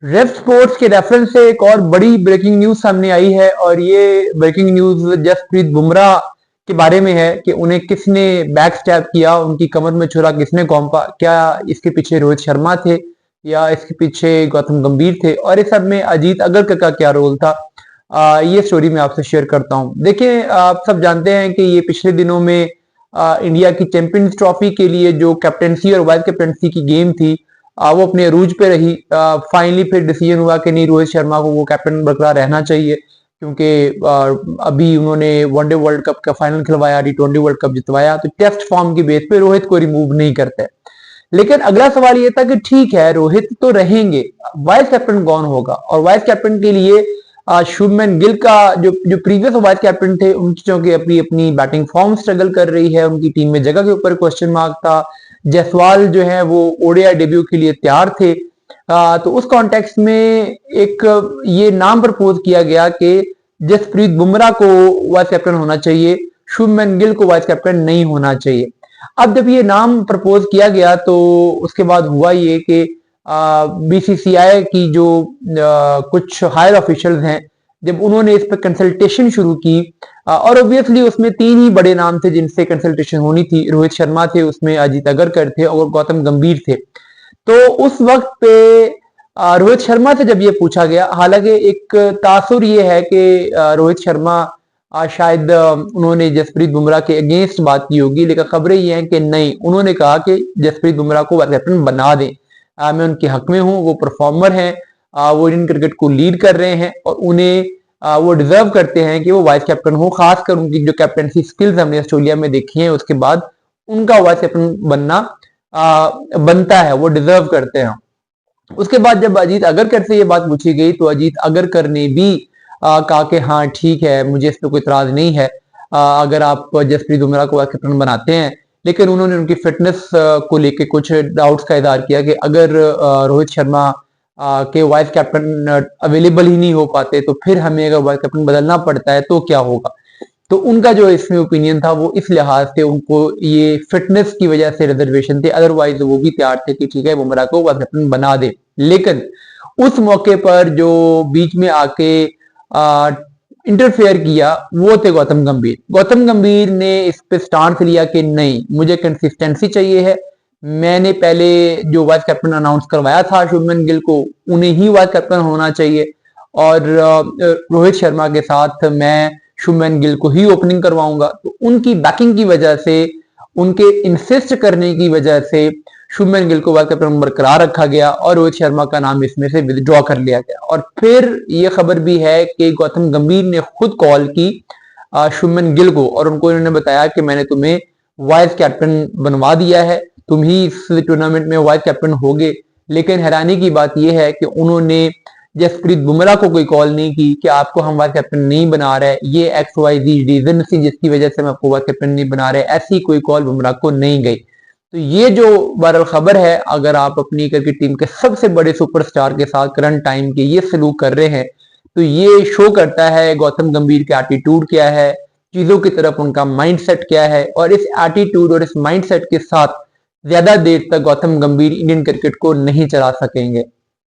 रेव sports के reference से एक और बड़ी ब्रेकिंग न्यूज सामने आई है और ये ब्रेकिंग न्यूज जसप्रीत बुमराह के बारे में है कि उन्हें किसने बैक स्टैप किया, उनकी कमर में छुरा किसने कौंपा। क्या इसके पीछे रोहित शर्मा थे या इसके पीछे गौतम गंभीर थे, और इस सब में अजीत अगरकर का क्या रोल था, ये स्टोरी मैं आपसे शेयर करता हूँ। देखिए, आप सब जानते हैं कि ये पिछले दिनों में इंडिया की चैंपियंस ट्रॉफी के लिए जो कैप्टेंसी और वाइस कैप्टेंसी की गेम थी, वो अपने अरूज पे रही। फाइनली फिर डिसीजन हुआ कि नहीं, रोहित शर्मा को वो कैप्टन बरकरार रहना चाहिए, क्योंकि अभी उन्होंने वनडे वर्ल्ड कप का फाइनल खिलवाया, T20 वर्ल्ड कप जितवाया, तो टेस्ट फॉर्म की बेस पे रोहित को रिमूव नहीं करते। लेकिन अगला सवाल ये था कि ठीक है, रोहित तो रहेंगे, वाइस कैप्टन कौन होगा? और वाइस कैप्टन के लिए शुभमन गिल का जो जो प्रीवियस वाइस कैप्टन थे, उनकी चूंकि अपनी अपनी बैटिंग फॉर्म स्ट्रगल कर रही है, उनकी टीम में जगह के ऊपर क्वेश्चन मार्क था। जायसवाल जो है वो ओडीआई डेब्यू के लिए तैयार थे। तो उस कॉन्टेक्स्ट में एक ये नाम प्रपोज किया गया कि जसप्रीत बुमराह को वाइस कैप्टन होना चाहिए, शुभमन गिल को वाइस कैप्टन नहीं होना चाहिए। अब जब ये नाम प्रपोज किया गया तो उसके बाद हुआ ये कि बीसीसीआई की जो कुछ हायर ऑफिशियल्स हैं, जब उन्होंने इस पर कंसल्टेशन शुरू की, और ऑब्वियसली उसमें तीन ही बड़े नाम थे जिनसे कंसल्टेशन होनी थी। रोहित शर्मा थे, उसमें अजीत अगरकर थे और गौतम गंभीर थे। तो उस वक्त पे रोहित शर्मा से जब ये पूछा गया, हालांकि एक तासुर ये है कि रोहित शर्मा शायद उन्होंने जसप्रीत बुमराह के अगेंस्ट बात की होगी, लेकिन खबरें ये हैं कि नहीं, उन्होंने कहा कि जसप्रीत बुमराह को वाइस कैप्टन बना दें। मैं उनके हक में हूं, वो परफॉर्मर हैं, वो इंडियन क्रिकेट को लीड कर रहे हैं और उन्हें वो डिजर्व करते हैं कि वो वाइस कैप्टन हो। खासकर उनकी जो कैप्टनसी स्किल्स हमने ऑस्ट्रेलिया में देखी हैं, उसके बाद उनका वाइस कैप्टन बनना बनता है, वो डिजर्व करते हैं। उसके बाद जब अजीत अगरकर से ये बात पूछी गई तो अजीत अगरकर ने भी कहा कि हाँ ठीक है, मुझे इस पर कोई इतराज नहीं है अगर आप जसप्रीत बुमराह को वाइस कैप्टन बनाते हैं। लेकिन उन्होंने उनकी फिटनेस को लेके कुछ डाउट्स का इजहार किया कि अगर रोहित शर्मा के वाइस कैप्टन अवेलेबल ही नहीं हो पाते तो फिर हमें अगर वाइस कैप्टन बदलना पड़ता है तो क्या होगा। तो उनका जो इसमें ओपिनियन था वो इस लिहाज से उनको ये फिटनेस की वजह से रिजर्वेशन थे, अदरवाइज वो भी तैयार थे कि ठीक है, बुमराह को वाइस कैप्टन बना दे। लेकिन उस मौके पर जो बीच में आके इंटरफेयर किया वो थे गौतम गंभीर। गौतम गंभीर ने इस पे स्टांस लिया कि नहीं, मुझे कंसिस्टेंसी चाहिए है। मैंने पहले जो वाइस कैप्टन अनाउंस करवाया था शुभमन गिल को, उन्हें ही वाइस कैप्टन होना चाहिए और रोहित शर्मा के साथ मैं शुभमन गिल को ही ओपनिंग करवाऊंगा। तो उनकी बैकिंग की वजह से, उनके इंसिस्ट करने की वजह से शुभमन गिल को वाइस कैप्टन बरकरार रखा गया और रोहित शर्मा का नाम इसमें से विदड्रॉ कर लिया गया। और फिर ये खबर भी है कि गौतम गंभीर ने खुद कॉल की शुभमन गिल को और उनको इन्होंने बताया कि मैंने तुम्हें वाइस कैप्टन बनवा दिया है, तुम ही इस टूर्नामेंट में वाइस कैप्टन होगे। लेकिन हैरानी की बात यह है कि उन्होंने जसप्रीत बुमराह को कोई कॉल नहीं की कि आपको हम वाइस कैप्टन नहीं बना रहे, ये XYZ रीजन थी जिसकी वजह से हम आपको वाइस कैप्टन नहीं बना रहे, ऐसी कोई कॉल बुमराह को नहीं गई। तो ये जो बहरहाल खबर है, अगर आप अपनी क्रिकेट टीम के सबसे बड़े सुपरस्टार के साथ करंट टाइम के ये सलूक कर रहे हैं, तो ये शो करता है गौतम गंभीर का एटीट्यूड क्या है, चीजों की तरफ उनका माइंडसेट क्या है। और इस एटीट्यूड और इस माइंडसेट के साथ ज्यादा देर तक गौतम गंभीर इंडियन क्रिकेट को नहीं चला सकेंगे।